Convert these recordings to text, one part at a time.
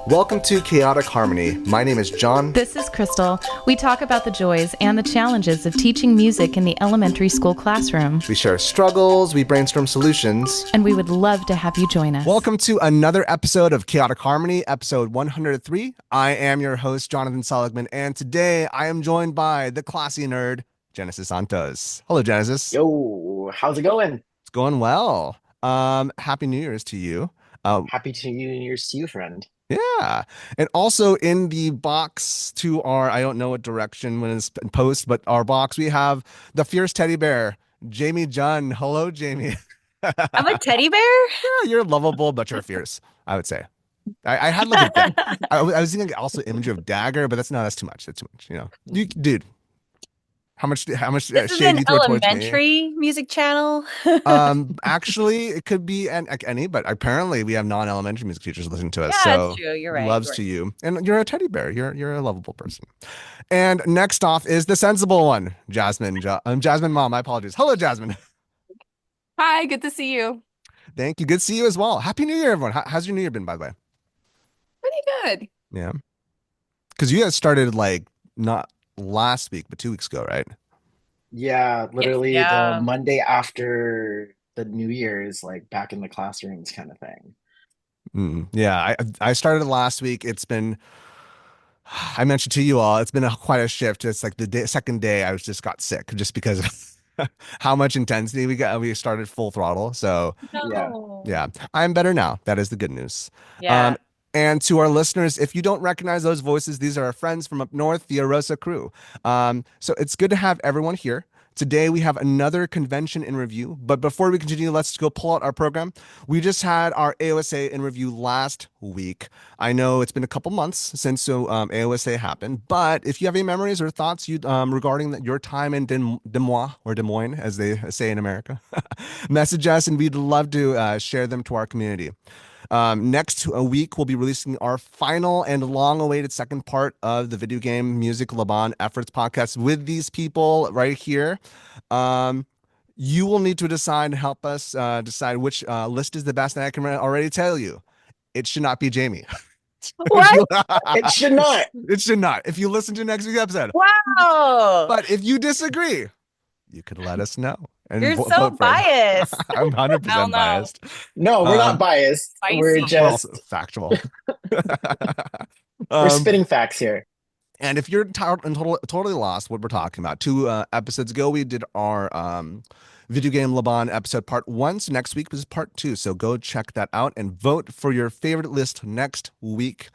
Welcome to Chaotic Harmony. My name is John. This is Crystal. We talk about the joys and the challenges of teaching music in the elementary school classroom. We share struggles, we brainstorm solutions. And we would love to have you join us. Welcome to another episode of Chaotic Harmony, episode 103. I am your host, Jonathan Seligman, and today I am joined by the classy nerd, Genesis Santos. Hello, Genesis. Yo, how's it going? It's going well. Happy New Year's to you. Happy to New Year's to you, friend. Yeah. And also in the box to our, I don't know what direction when it's in post, but our box, we have the fierce teddy bear, Jamie Junn. Hello, Jamie. I'm a teddy bear? Yeah, you're lovable, but you're fierce, I would say. I had like I was thinking also image of dagger, but that's too much. That's too much, you know. Dude, how much This is shade an you throw towards me? elementary music channel. Actually, it could be any, but apparently we have non-elementary music teachers listening to us. Yeah, So that's true. You're right. loves to you, and you're a teddy bear. You're a lovable person. And next off is the sensible one, Jasmine. Jasmine Mah. My apologies. Hello, Jasmine. Hi, good to see you. Thank you. Good to see you as well. Happy New Year, everyone. How's your New Year been, by the way? Pretty good. Yeah, because you guys started like not last week, but 2 weeks ago, right? Yeah, literally Yeah. the Monday after the New Year's, like back in the classrooms kind of thing. Yeah, I started last week. It's been, I mentioned to you all, it's been quite a shift. It's like the second day I just got sick just because of how much intensity we got. We started full throttle. So No. yeah, I'm better now. That is the good news. Yeah. And to our listeners, if you don't recognize those voices, these are our friends from up north, the AROSA crew. So it's good to have everyone here. Today we have another convention in review, but before we continue, let's go pull out our program. We just had our AOSA in review last week. I know it's been a couple months since AOSA happened, but if you have any memories or thoughts regarding your time in Des Moines, as they say in America, message us and we'd love to share them to our community. Next week, we'll be releasing our final and long-awaited second part of the Video Game Music Laban Efforts podcast with these people right here. You will need to decide and help us decide which list is the best, and I can already tell you, it should not be Jamie. What? It should not. It should not. If you listen to next week's episode. Wow. But if you disagree, you could let us know. And You're vote so for it. biased. I'm 100% Hell no. biased. No, we're not biased. We're Spicy. We're also just factual. we're spitting facts here. And if you're totally lost what we're talking about, 2 episodes ago, we did our Video Game Laban episode part 1. So next week was part 2. So go check that out and vote for your favorite list next week.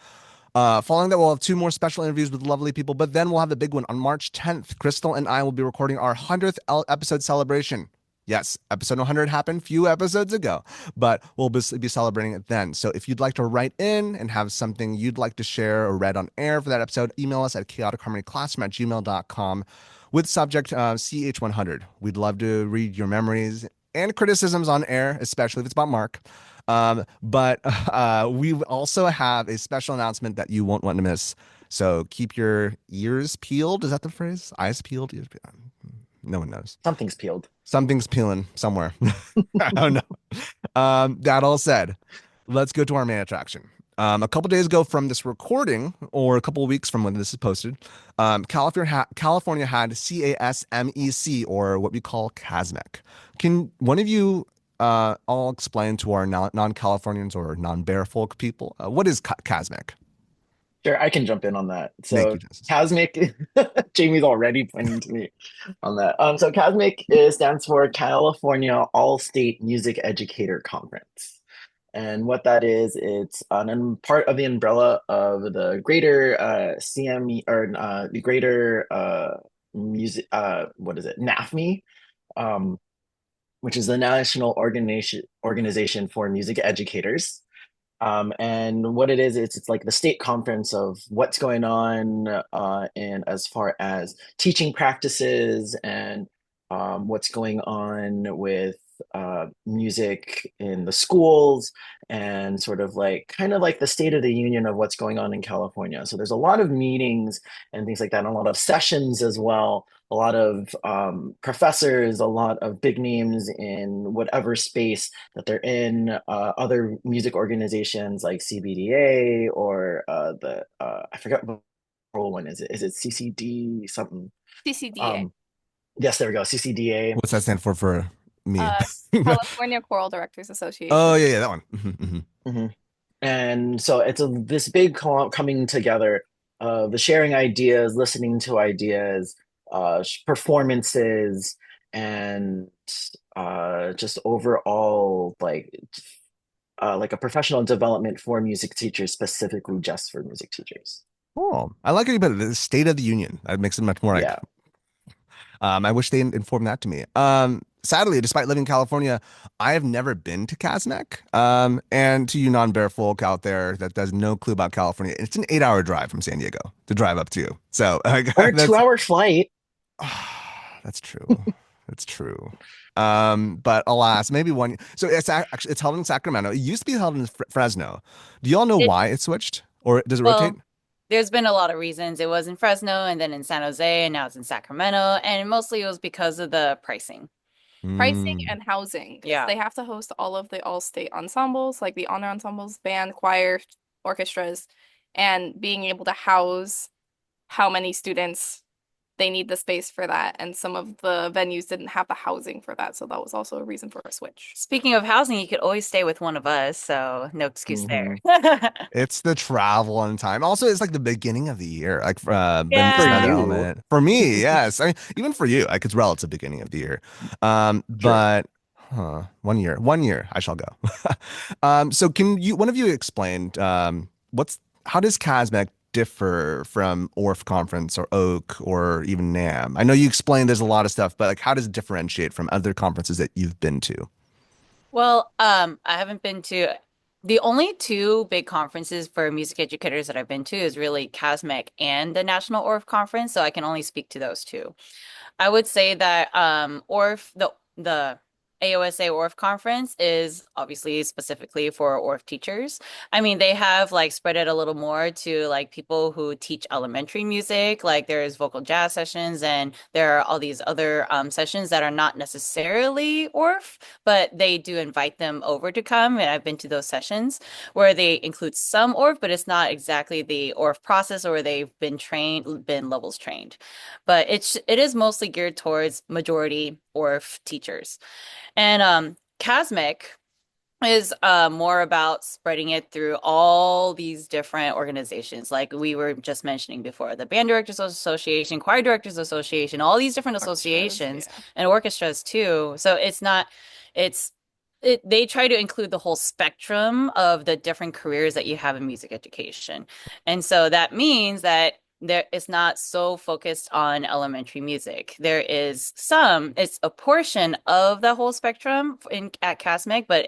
Following that, we'll have 2 more special interviews with lovely people, but then we'll have the big one on March 10th. Crystal and I will be recording our 100th episode celebration. Yes, episode 100 happened a few episodes ago, but we'll be celebrating it then. So if you'd like to write in and have something you'd like to share or read on air for that episode, email us at chaoticharmonyclassroom@gmail.com with subject CH100. We'd love to read your memories and criticisms on air, especially if it's about Mark. But we also have a special announcement that you won't want to miss. So keep your ears peeled. Is that the phrase? Eyes peeled? Ears peeled. No one knows. Something's peeled. Something's peeling somewhere. I don't know. That all said, let's go to our main attraction. A couple days ago from this recording, or a couple of weeks from when this is posted, California had CASMEC, or what we call CASMEC. Can one of you all explain to our non-Californians or non-Bear folk people what is CASMEC? Sure, I can jump in on that. Thank So you, Genesis. CASMEC, Jamie's already pointing to me on that. So CASMEC stands for California All-State Music Educator Conference. And what that is, it's part of the umbrella of the greater CME, or the greater music, what is it, NAFME, which is the National Organization for Music Educators. And what it is, it's like the state conference of what's going on in as far as teaching practices and what's going on with music in the schools and sort of like kind of like the state of the union of what's going on in California. So there's a lot of meetings and things like that, and a lot of sessions as well, a lot of professors, a lot of big names in whatever space that they're in, other music organizations like CBDA or I forgot what one is it? Is it CCD something? CCDA, Um, yes, there we go, CCDA. What's that stand for me? uh, California Choral Directors Oh Association. yeah, that one. Mhm. Mhm. And so it's this big coming together of the sharing ideas, listening to ideas, performances, and just overall like a professional development for music teachers, specifically just for music teachers. Cool. I like it, but the State of the Union. That makes it much more like. Yeah. I wish they informed that to me. Sadly, despite living in California, I have never been to CASMEC. And to you non-bear folk out there that does no clue about California, it's an 8-hour drive from San Diego to drive up to. So Or a that's 2 hour flight. that's true. That's true. But alas, maybe one. So actually it's held in Sacramento. It used to be held in Fresno. Do you all know It, why it switched, or does it rotate? well, there's been a lot of reasons. It was in Fresno and then in San Jose and now it's in Sacramento. And mostly it was because of the pricing. Pricing Mm. and housing. 'Cause Yeah. they have to host all of the all-state ensembles, like the honor ensembles, band, choir, orchestras, and being able to house how many students they need the space for that. And some of the venues didn't have the housing for that, so that was also a reason for a switch. Speaking of housing, you could always stay with one of us, so no excuse there. Mhm. It's the travel and time. Also, it's like the beginning of the year, like then For another Yeah. you, element for me. Yes, I mean even for you, like it's relative beginning of the year. sure. But 1 year, I shall go. So can you one of you explain what's how does CASMEC differ from ORF conference or Oak or even NAM? I know you explained there's a lot of stuff, but like how does it differentiate from other conferences that you've been to? Well, I haven't been to the only two big conferences for music educators that I've been to is really CASMEC and the National ORF Conference, so I can only speak to those two. I would say that ORF the AOSA ORF conference is obviously specifically for ORF teachers. I mean, they have like spread it a little more to like people who teach elementary music, like there's vocal jazz sessions and there are all these other sessions that are not necessarily ORF, but they do invite them over to come. And I've been to those sessions where they include some ORF, but it's not exactly the ORF process or they've been levels trained, but it is mostly geared towards majority ORF teachers. And CASMEC is more about spreading it through all these different organizations, like we were just mentioning before, the Band Directors Association, Choir Directors Association, all these different Orchestras, associations yeah. and orchestras too. So it's not, it's they try to include the whole spectrum of the different careers that you have in music education. And so that means that there it's not so focused on elementary music. There is it's a portion of the whole spectrum in at CASMEC, but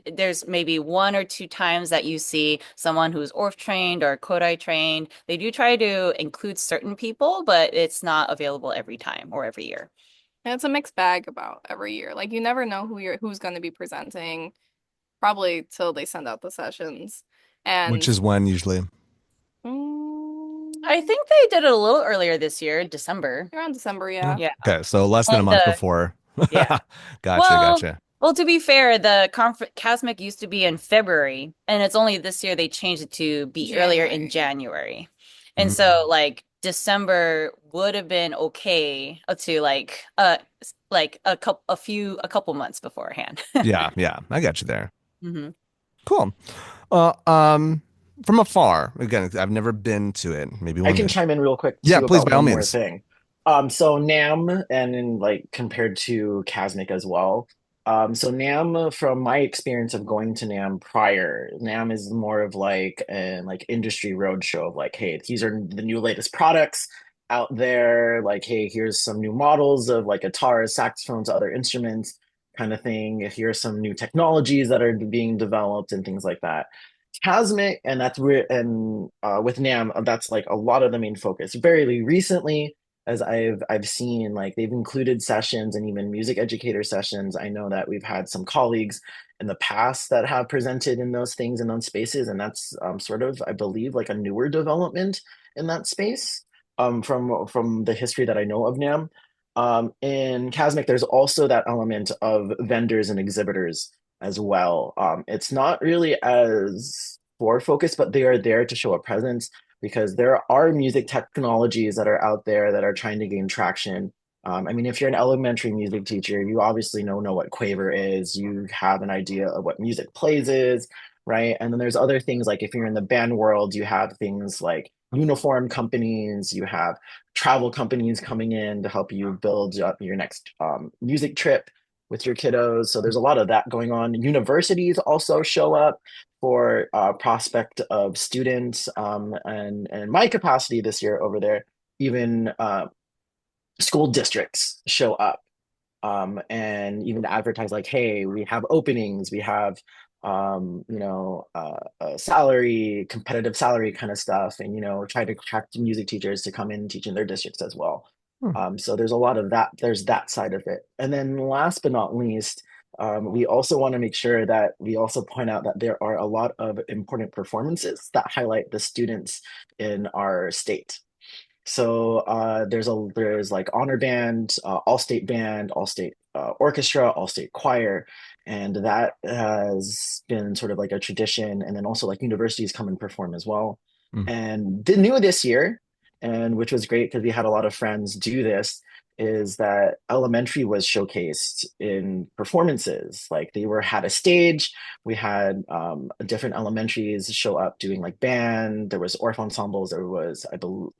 there's maybe one or two times that you see someone who's ORF trained or Kodai trained. They do try to include certain people, but it's not available every time or every year. And it's a mixed bag about every year. Like you never know who's going to be presenting, probably till they send out the sessions. Which And is when usually. I think they did it a little earlier this year, December. around December, Yeah. yeah. Yeah. Okay, so less than a And month before. yeah. Gotcha, Well, gotcha. well, to be fair, the conference CASMEC used to be in February, and it's only this year they changed it to be earlier in January. And so Mm. like December would have been okay to like a couple months beforehand. Yeah, yeah, I got you there. hmm Cool. Well, from afar, again, I've never been to it. Maybe I one can day. chime in real quick Yeah, too please, about by all one more means. thing. So NAM and in like compared to CASMIC as well. So NAM, from my experience of going to NAM prior, NAM is more of like an like industry roadshow of like, hey, these are the new latest products out there. Like, hey, here's some new models of like guitars, saxophones, other instruments, kind of thing. Here's some new technologies that are being developed and things like that. CASMIC, and that's where, and with NAM, that's like a lot of the main focus. Very recently, as I've seen, like they've included sessions and even music educator sessions. I know that we've had some colleagues in the past that have presented in those things in those spaces, and that's sort of, I believe, like a newer development in that space from the history that I know of NAM. In CASMEC, there's also that element of vendors and exhibitors as well. It's not really as for focus, but they are there to show a presence because there are music technologies that are out there that are trying to gain traction. I mean, if you're an elementary music teacher, you obviously know what Quaver is. You have an idea of what music plays is, right? And then there's other things like if you're in the band world, you have things like uniform companies, you have travel companies coming in to help you build up your next music trip with your kiddos. So there's a lot of that going on. Universities also show up for prospect of students, and my capacity this year over there, even school districts show up and even advertise like, hey, we have openings, we have salary, competitive salary kind of stuff, and try to attract music teachers to come in and teach in their districts as well. Hmm. So there's a lot of that. There's that side of it. And then last but not least, we also want to make sure that we also point out that there are a lot of important performances that highlight the students in our state. So there's like honor band, all state orchestra, all state choir, and that has been sort of like a tradition. And then also like universities come and perform as well. Mm. And the new this year, and which was great because we had a lot of friends do this, is that elementary was showcased in performances. Like they were had a stage. We had different elementaries show up doing like band. There was orff ensembles. There was, I believe,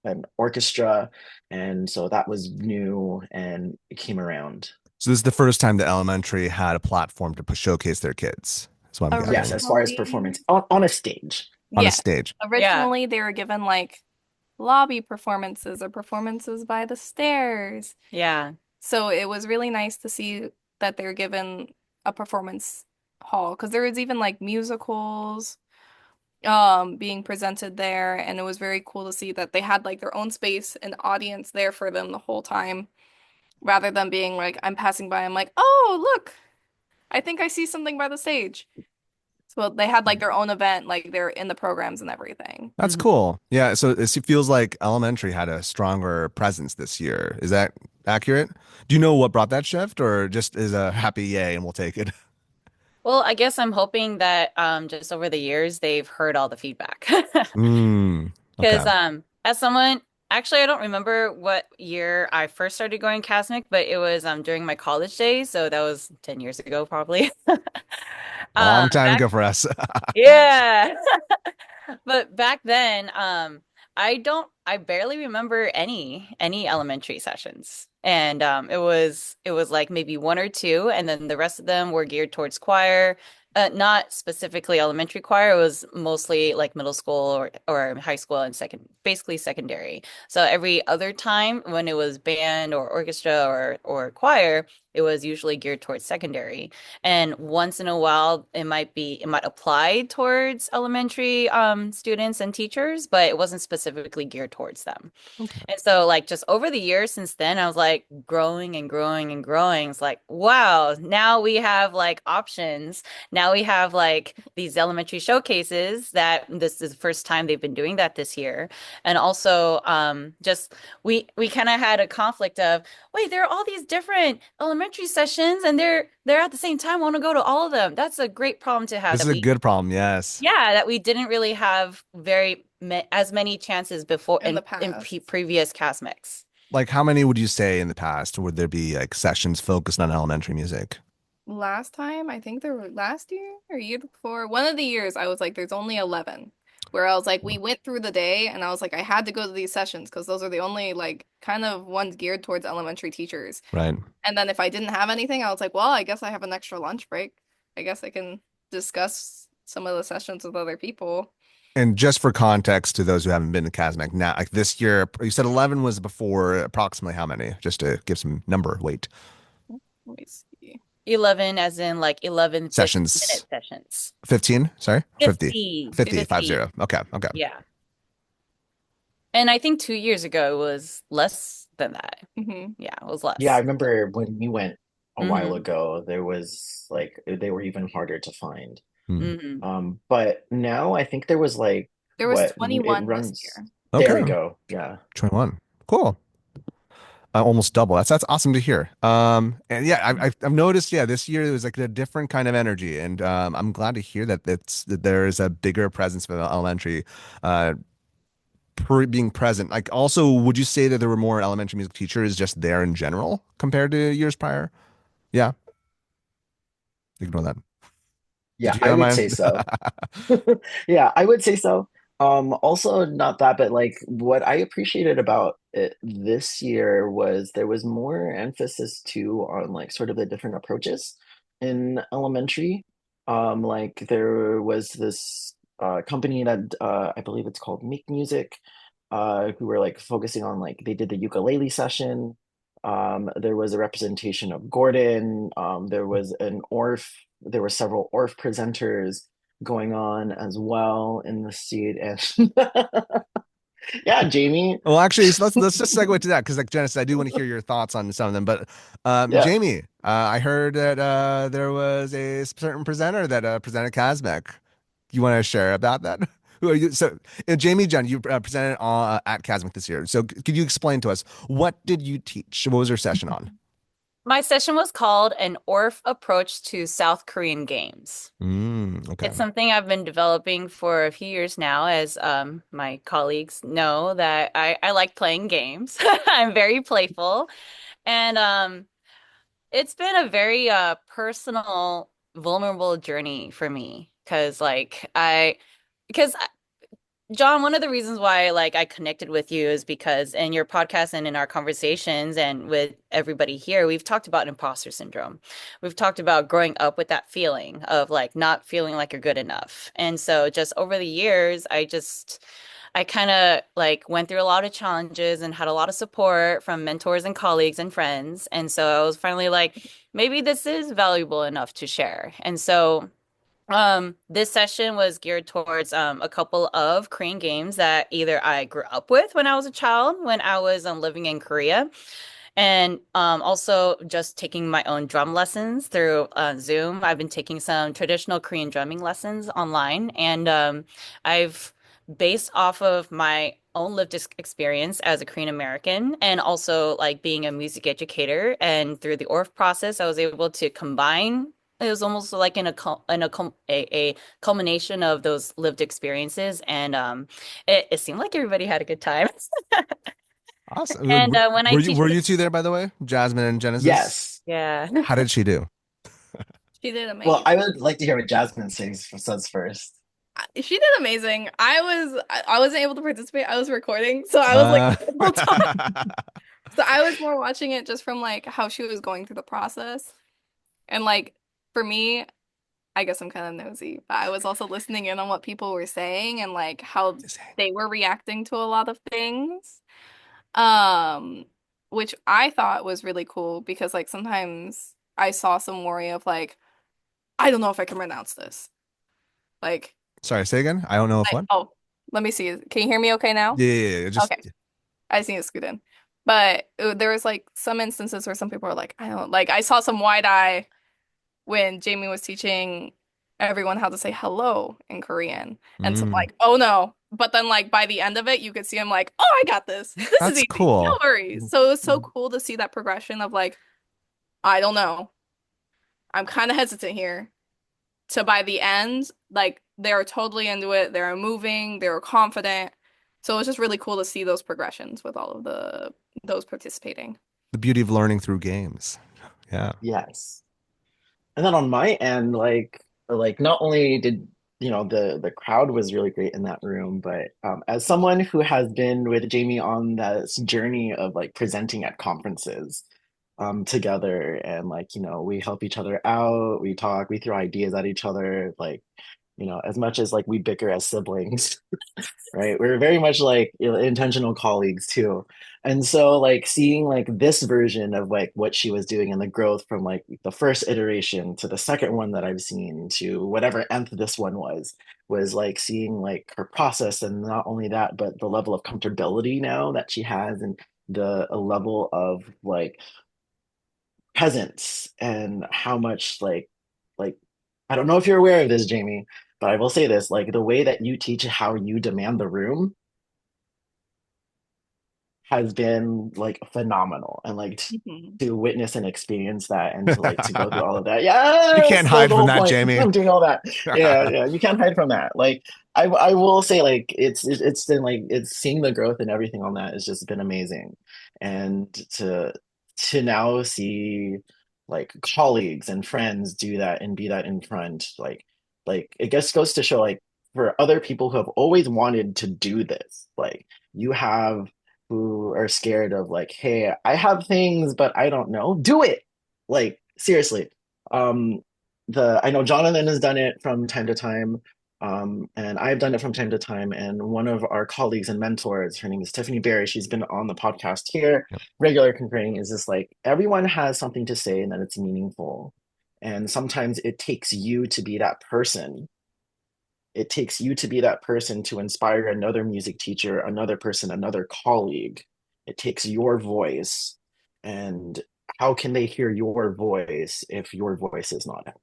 an orchestra, and so that was new and it came around. So this is the first time the elementary had a platform to showcase their kids. That's what I'm Yes, gathering. as far as Originally, performance on a stage. On a yeah. stage. Yeah. Originally, they were given like lobby performances or performances by the stairs. Yeah. So it was really nice to see that they're given a performance hall because there was even like musicals being presented there, and it was very cool to see that they had like their own space and audience there for them the whole time rather than being like I'm passing by, I'm like, "Oh, look. I think I see something by the stage." So they had like their own event, like they're in the programs and everything. That's Mhm. cool. Yeah, so it feels like elementary had a stronger presence this year. Is that accurate? Do you know what brought that shift, or just is a happy yay and we'll take it? Well, I guess I'm hoping that just over the years they've heard all the feedback. Okay. Because as someone actually I don't remember what year I first started going CASMIC, but it was during my college days, so that was 10 years ago probably. Long time Back ago for us. yeah. But back then, I barely remember any elementary sessions. And it was like maybe one or two, and then the rest of them were geared towards choir. Not specifically elementary choir, it was mostly like middle school or high school and basically secondary. So every other time when it was band or orchestra or choir, it was usually geared towards secondary. And once in a while, it might apply towards elementary students and teachers, but it wasn't specifically geared towards them. Okay. And so, like, just over the years since then, I was like growing and growing and growing. It's like, wow, now we have like options. Now we have like these elementary showcases that this is the first time they've been doing that this year. And also, just we kind of had a conflict of, wait, there are all these different elementary sessions and they're at the same time. I want to go to all of them. That's a great problem to have This is a good problem, yes. yeah, that we didn't really have as many chances before In the in past. previous CASMEX. Like how many would you say in the past would there be like sessions focused on elementary music? Last time, I think there were last year or year before, one of the years I was like, there's only 11. Where I was like, we went through the day and I was like, I had to go to these sessions because those are the only like kind of ones geared towards elementary teachers. Right. And then if I didn't have anything, I was like, well, I guess I have an extra lunch break. I guess I can discuss some of the sessions with other people. And just for context to those who haven't been to CASMEC now, like this year, you said 11 was before approximately how many? Just to give some number weight. Let me see. 11 as in like 11 Sessions. 15-minute sessions. 15, sorry? 50. 50. 50, 50. 50. Okay, okay. Yeah. And I think 2 years ago it was less than that. Hmm. Yeah, it was Yeah, I less. remember when we went a while Hmm. ago, there was like they were even harder to find. Hmm. Hmm. But now I think there was like There was it 21 this runs. year. There we Okay. go. Yeah. 21. Cool. Almost double. That's awesome to hear. And yeah, I've noticed. Yeah, this year it was like a different kind of energy, and I'm glad to hear that there is a bigger presence of elementary, uh, being present. Like, also, would you say that there were more elementary music teachers just there in general compared to years prior? Yeah, ignore that. Did Yeah, you I get would mine? say so. Yeah, I would say so. Also not that, but like what I appreciated about it this year was there was more emphasis too on like sort of the different approaches in elementary. Like there was this company that I believe it's called Make Music, who were like focusing on like they did the ukulele session. There was a representation of Gordon. There was an ORF. There were several ORF presenters going on as well in the seat. And yeah, Jamie. Well, actually, so let's just segue to that because, like, Genesis, I do want to hear your thoughts on some of them. But Yeah. Jamie, I heard that there was a certain presenter that presented CASMEC. You want to share about that? Who are you? So, Jamie John, you presented at CASMEC this year. So, could you explain to us what did you teach? What was your session on? My session was called An ORF Approach to South Korean Games. Okay. It's something I've been developing for a few years now, as my colleagues know that I like playing games. I'm very playful. And it's been a very personal, vulnerable journey for me because John, one of the reasons why like I connected with you is because in your podcast and in our conversations and with everybody here, we've talked about imposter syndrome. We've talked about growing up with that feeling of like not feeling like you're good enough. And so just over the years, I kind of like went through a lot of challenges and had a lot of support from mentors and colleagues and friends. And so I was finally like, maybe this is valuable enough to share. And so this session was geared towards a couple of Korean games that either I grew up with when I was a child, when I was living in Korea, and also just taking my own drum lessons through Zoom. I've been taking some traditional Korean drumming lessons online, and I've based off of my own lived experience as a Korean American and also like being a music educator. And through the ORF process, I was able to combine. It was almost like a culmination of those lived experiences, and it seemed like everybody had a good time. Awesome. And when I teach, Were you two there, by the way? Jasmine and Genesis? Yes. yeah. How did she do? She did Well, amazing. I would like to hear what Jasmine says first. She did amazing. I wasn't able to participate. I was recording, so I was like Uh, the whole time. So I was more watching it just from like how she was going through the process. And like for me, I guess I'm kind of nosy, but I was also listening in on what people were saying and like how they were reacting to a lot of things. Um, which I thought was really cool because like sometimes I saw some worry of like, I don't know if I can pronounce this. Like, Sorry, say again. I don't know if what. oh, let me see. Can you hear me okay now? Yeah. Just Okay. I just need to scoot in. But there was like some instances where some people were like, I don't like I saw some wide eye when Jamie was teaching everyone how to say hello in Korean. And so mm, like, oh no. But then like by the end of it, you could see him like, oh, I got this. This is that's easy. No cool. worries. So it was so cool to see that progression of like, I don't know. I'm kind of hesitant here. To by the end, like they're totally into it. They're moving, they're confident. So it was just really cool to see those progressions with all of the those participating. The beauty of learning through games. Yeah. Yes. And then on my end, like not only did the crowd was really great in that room, but as someone who has been with Jamie on this journey of like presenting at conferences together and like we help each other out, we talk, we throw ideas at each other, like as much as like we bicker as siblings, right? We're very much like intentional colleagues too. And so like seeing like this version of like what she was doing and the growth from like the first iteration to the second one that I've seen to whatever nth this one was like seeing like her process, and not only that, but the level of comfortability now that she has, and the a level of like presence, and how much like I don't know if you're aware of this, Jamie, but I will say this, like the way that you teach how you demand the room has been like phenomenal, and like Mhm. to witness and experience that, and to like to go through all of that. You Yes, can't the hide from whole that, point Jamie. of doing all that. Yeah, you can't hide from that. Like I will say like it's been like it's seeing the growth and everything on that has just been amazing. And to now see like colleagues and friends do that and be that in front, like it just goes to show like for other people who have always wanted to do this, like you have who are scared of like, hey, I have things, but I don't know. Do it. Like seriously. Um, the I know Jonathan has done it from time to time. And I've done it from time to time. And one of our colleagues and mentors, her name is Tiffany Barry. She's been on the podcast here, Yep. regular concurring, is just like everyone has something to say and that it's meaningful. And sometimes it takes you to be that person. It takes you to be that person to inspire another music teacher, another person, another colleague. It takes your voice. And how can they hear your voice if your voice is not out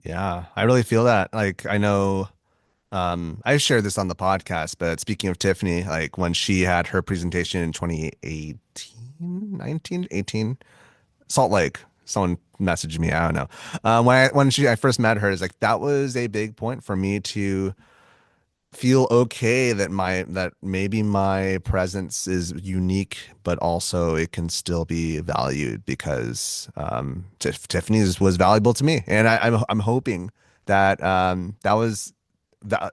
Yeah, I really feel that. Like I know I shared this on the podcast, but speaking of Tiffany, like when she had her presentation in 2018, 19, 18, Salt Lake, someone messaged me, I don't know. When I first met her, it's like that was a big point for me to feel okay that maybe my presence is unique, but also it can still be valued because Tiffany's was valuable to me, and I'm hoping that that was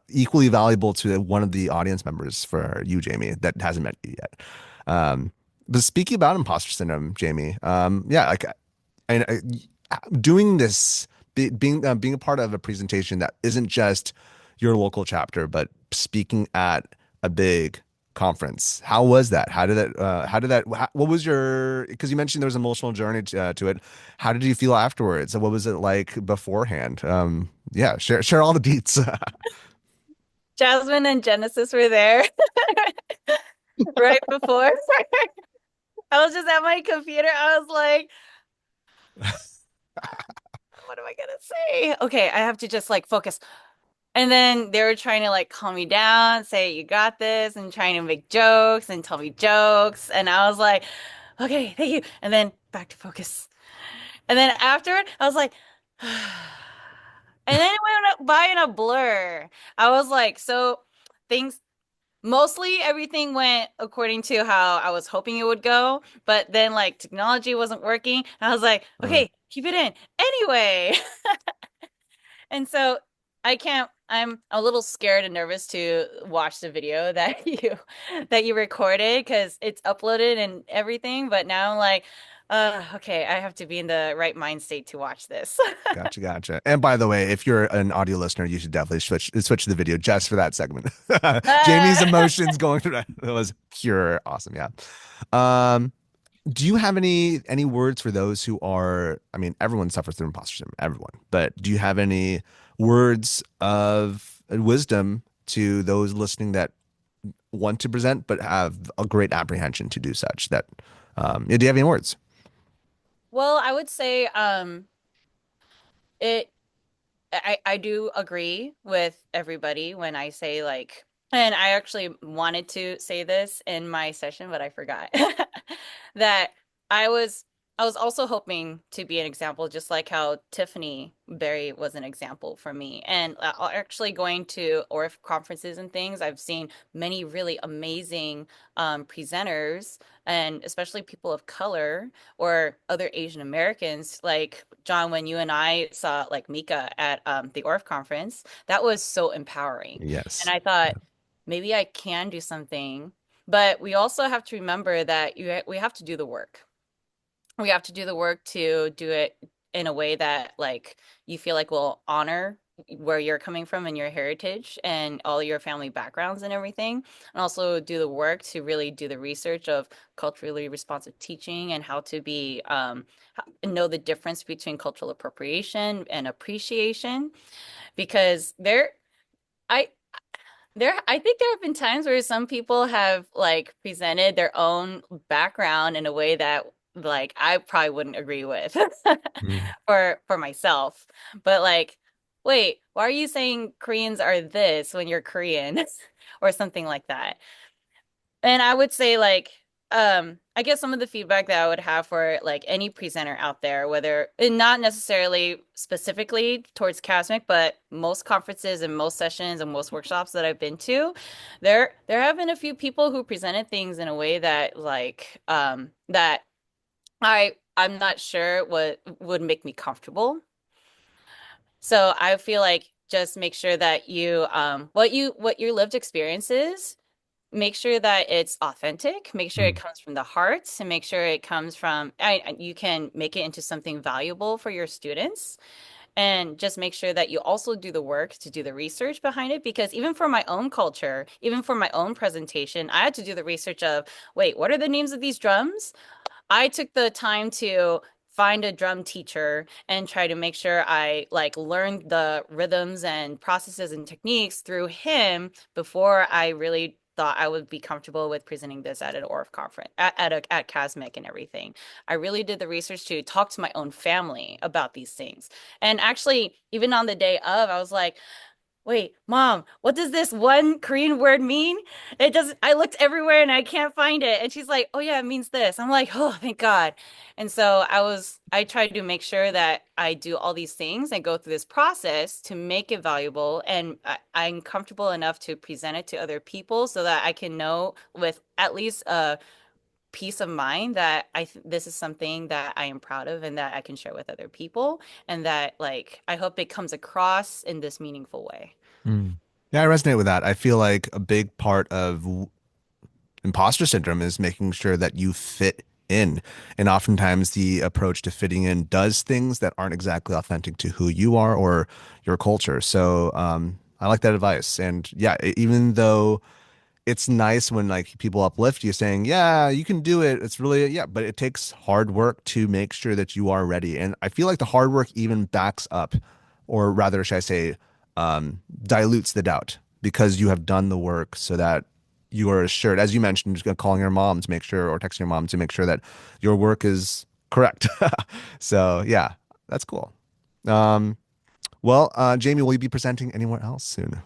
equally valuable to one of the audience members for you, Jamie, that hasn't met you yet. Um, but speaking about imposter syndrome, Jamie, yeah, like I, doing this, being a part of a presentation that isn't just your local chapter, but speaking at a big conference. How was that? What was your, because you mentioned there was an emotional journey to it. How did you feel afterwards? What was it like beforehand? Yeah, share all the deets. Jasmine and Genesis were there right before. I was just at my computer. I was like, what am I gonna say? Okay, I have to just like focus. And then they were trying to like calm me down, say you got this, and trying to make jokes and tell me jokes. And I was like, okay, thank you. And then back to focus. And then after it, I was like, and then it went by in a blur. I was like, so things, mostly everything went according to how I was hoping it would go. But then like technology wasn't working. I was like, Uh, okay, keep it in. Anyway. And so I'm a little scared and nervous to watch the video that you recorded because it's uploaded and everything, but now I'm like, okay, I have to be in the right mind state to watch this. Gotcha. And by the way, if you're an audio listener, you should definitely switch to the video just for that segment. Jamie's emotions going through that was pure awesome. Yeah. Um, do you have any words for those who are, I mean, everyone suffers through imposter syndrome, everyone, but do you have any words of wisdom to those listening that want to present but have a great apprehension to do such that yeah, do you have any words? Well, I would say it I do agree with everybody when I say like, and I actually wanted to say this in my session, but I forgot that I was I was also hoping to be an example, just like how Tiffany Berry was an example for me. And actually going to ORF conferences and things, I've seen many really amazing presenters, and especially people of color or other Asian Americans. Like John, when you and I saw like Mika at the ORF conference, that was so empowering. And Yes. I thought maybe I can do something, but we also have to remember that we have to do the work. We have to do the work to do it in a way that like you feel like will honor where you're coming from and your heritage and all your family backgrounds and everything, and also do the work to really do the research of culturally responsive teaching and how to be know the difference between cultural appropriation and appreciation, because I I think there have been times where some people have like presented their own background in a way that like I probably wouldn't agree with Mm. for myself. But like, wait, why are you saying Koreans are this when you're Korean or something like that? And I would say like I guess some of the feedback that I would have for like any presenter out there, whether and not necessarily specifically towards CASMEC, but most conferences and most sessions and most workshops that I've been to, there have been a few people who presented things in a way that like that I'm not sure what would make me comfortable. So I feel like just make sure that you what your lived experience is, make sure that it's authentic, make sure it Mm. comes from the heart, and make sure it comes from you can make it into something valuable for your students. And just make sure that you also do the work to do the research behind it. Because even for my own culture, even for my own presentation, I had to do the research of, wait, what are the names of these drums? I took the time to find a drum teacher and try to make sure I like learned the rhythms and processes and techniques through him before I really thought I would be comfortable with presenting this at an ORF conference at CASMEC and everything. I really did the research to talk to my own family about these things. And actually, even on the day of, I was like, wait, mom, what does this one Korean word mean? It doesn't, I looked everywhere and I can't find it. And she's like, oh yeah, it means this. I'm like, oh, thank God. And so I try to make sure that I do all these things and go through this process to make it valuable. And I'm comfortable enough to present it to other people so that I can know with at least a peace of mind that this is something that I am proud of and that I can share with other people. And that like, I hope it comes across in this meaningful way. Mm. Yeah, I resonate with that. I feel like a big part of imposter syndrome is making sure that you fit in. And oftentimes the approach to fitting in does things that aren't exactly authentic to who you are or your culture. So I like that advice. And yeah, even though it's nice when like people uplift you saying, yeah, you can do it. It's really, yeah, but it takes hard work to make sure that you are ready. And I feel like the hard work even backs up, or rather, should I say, dilutes the doubt because you have done the work so that you are assured, as you mentioned, just calling your mom to make sure or texting your mom to make sure that your work is correct. So yeah, that's cool. Um, Jamie, will you be presenting anywhere else soon?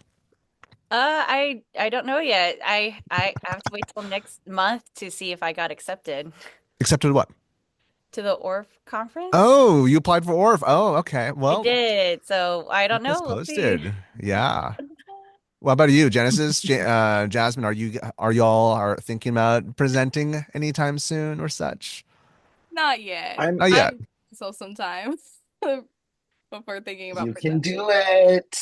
I don't know yet. I have to wait till next month to see if I got accepted Accepted what? to the ORF conference. Oh, you applied for ORF. Oh, okay. I Well, did. So I don't keep us know. We'll see. posted. Yeah. What about you, Genesis? Jasmine, are y'all are thinking about presenting anytime soon or such? Not yet. I'm Not yet. I'm so sometimes before thinking about You can presenting. do it.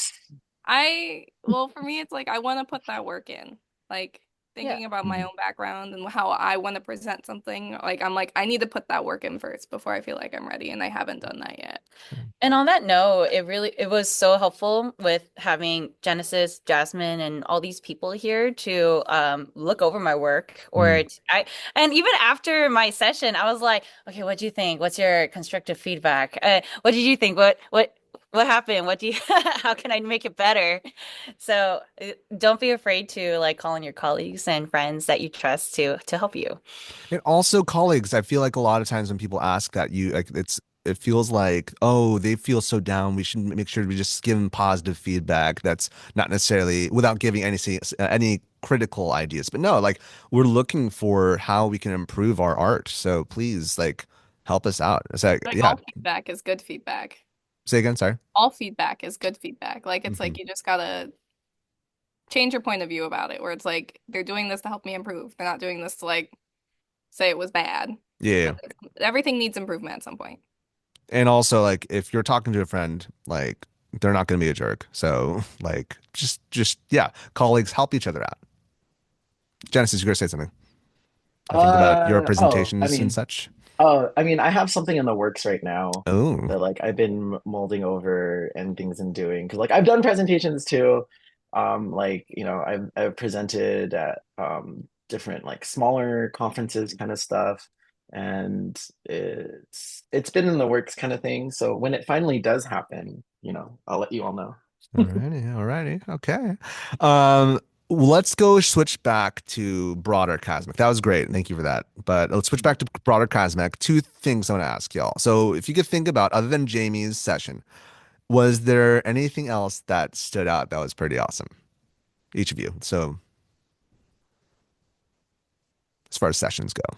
Well, for me, it's like I want to put that work in. Like Yeah. thinking about my Mhm. own background and how I want to present something. Like, I need to put that work in first before I feel like I'm ready, and I haven't done that yet. And on that note, it was so helpful with having Genesis, Jasmine, and all these people here to look over my work. Mm. And even after my session, I was like, okay, what do you think? What's your constructive feedback? What did you think? What happened? What do you how can I make it better? So don't be afraid to like call on your colleagues and friends that you trust to help you. And also colleagues, I feel like a lot of times when people ask that, you like it feels like, oh, they feel so down. We should make sure we just give them positive feedback. That's not necessarily without giving any critical ideas. But no, like we're looking for how we can improve our art. So please, like, help us out. It's like, Like yeah. all feedback is good feedback. Say again. Sorry. All feedback is good feedback. Like it's Hmm. like you just gotta change your point of view about it, where it's like they're doing this to help me improve. They're not doing this to like say it was bad. Yeah. But everything needs improvement at some point. And also, like, if you're talking to a friend, like, they're not going to be a jerk. So, like, yeah, colleagues help each other out. Genesis, you're going to say something. I think about your I presentations and mean, such. Oh, I mean, I have something in the works right now Oh, that like I've been molding over and things and doing because like I've done presentations too. Like I've presented at different like smaller conferences kind of stuff, and it's been in the works kind of thing. So when it finally does happen, I'll let you all know. alrighty, alrighty, okay. Um, let's go switch back to broader cosmic. That was great. Thank you for that. But let's switch back to broader cosmic. Two things I want to ask y'all. So if you could think about, other than Jamie's session, was there anything else that stood out that was pretty awesome? Each of you. So as far as sessions go.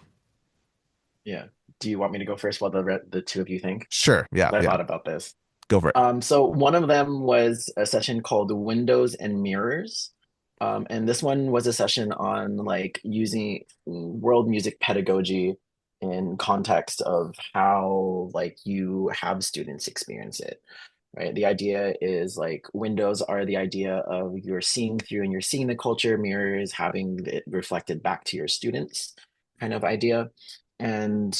Yeah. Do you want me to go first while the two of you think? Sure. Yeah, 'Cause I yeah. thought about this. Go for it. So one of them was a session called Windows and Mirrors. And this one was a session on like using world music pedagogy in context of how like you have students experience it, right? The idea is like windows are the idea of you're seeing through and you're seeing the culture, mirrors having it reflected back to your students kind of idea. And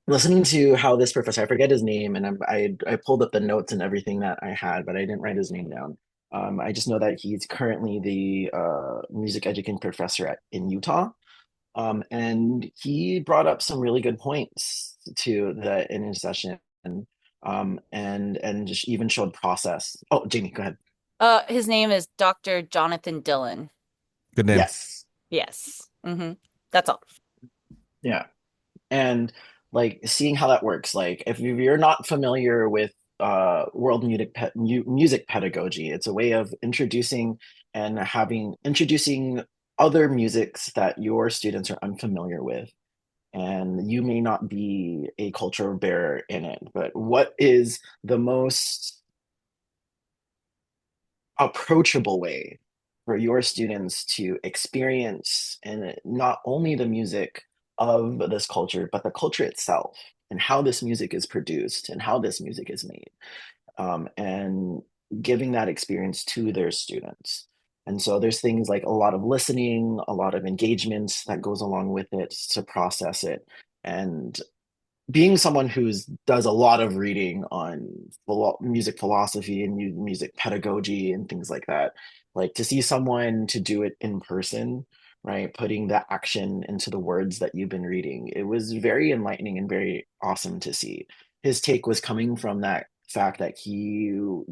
listening to how this professor, I forget his name, and I pulled up the notes and everything that I had, but I didn't write his name down. I just know that he's currently the music education professor in Utah. And he brought up some really good points to the in his session, and just even showed process. Oh, Jamie, go ahead. His name is Dr. Jonathan Dillon. Good name. Yes, Yes. That's all. yeah. And like seeing how that works, like if you're not familiar with world music pedagogy, it's a way of introducing and having introducing other musics that your students are unfamiliar with, and you may not be a culture bearer in it, but what is the most approachable way for your students to experience and not only the music of this culture, but the culture itself and how this music is produced and how this music is made, and giving that experience to their students. And so there's things like a lot of listening, a lot of engagements that goes along with it to process it. And being someone who's does a lot of reading on music philosophy and music pedagogy and things like that, like to see someone to do it in person, right, putting the action into the words that you've been reading, it was very enlightening and very awesome to see. His take was coming from that fact that he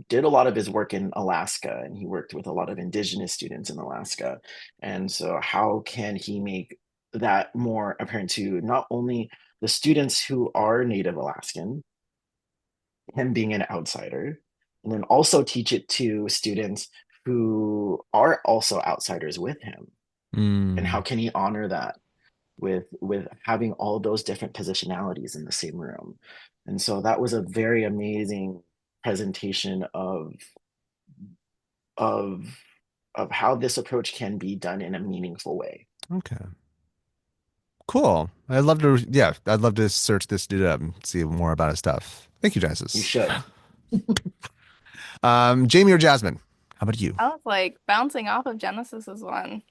did a lot of his work in Alaska and he worked with a lot of indigenous students in Alaska, and so how can he make that more apparent to not only the students who are Native Alaskan, him being an outsider, and then also teach it to students who are also outsiders with him. And how Mm, can he honor that with having all those different positionalities in the same room? And so that was a very amazing presentation of of how this approach can be done in a meaningful way. okay. Cool. I'd love to, yeah, I'd love to search this dude up and see more about his stuff. Thank you, You Genesis. should. Jamie or Jasmine? How about you? I was like bouncing off of Genesis's one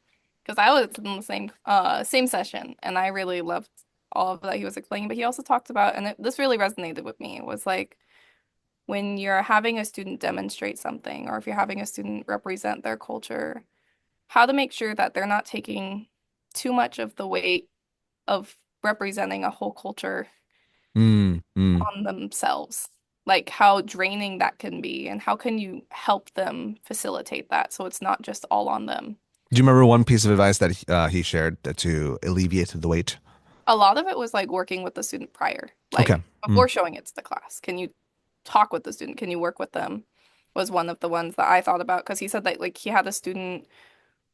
because I was in the same session and I really loved all of that he was explaining. But he also talked about, and this really resonated with me, was like when you're having a student demonstrate something, or if you're having a student represent their culture, how to make sure that they're not taking too much of the weight of representing a whole culture Mm, mm. on themselves. Like how draining that can be, and how can you help them facilitate that so it's not just all on them. Do you remember one piece of advice that he shared to alleviate the weight? A lot of it was like working with the student prior, Okay. like Mm, before showing it to the class. Can you talk with the student? Can you work with them? Was one of the ones that I thought about because he said that like he had a student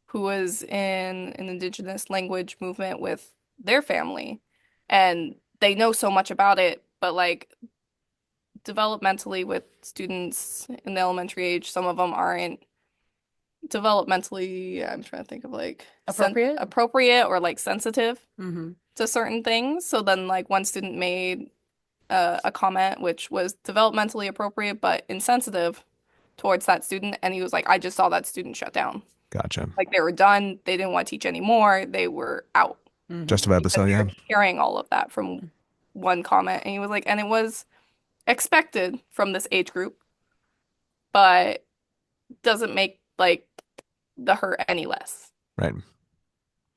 who was in an indigenous language movement with their family and they know so much about it, but like developmentally with students in the elementary age, some of them aren't developmentally, I'm trying to think of like Appropriate? appropriate or like sensitive Mm-hmm. to certain things. So then like one student made a comment which was developmentally appropriate but insensitive towards that student, and he was like, I just saw that student shut down. gotcha. Like they were done, they didn't want to teach anymore, they were out. Just Mhm. about because episode, yeah. you're hearing all of that from one comment. And he was like, and it was expected from this age group, but doesn't make like the hurt any less. Right.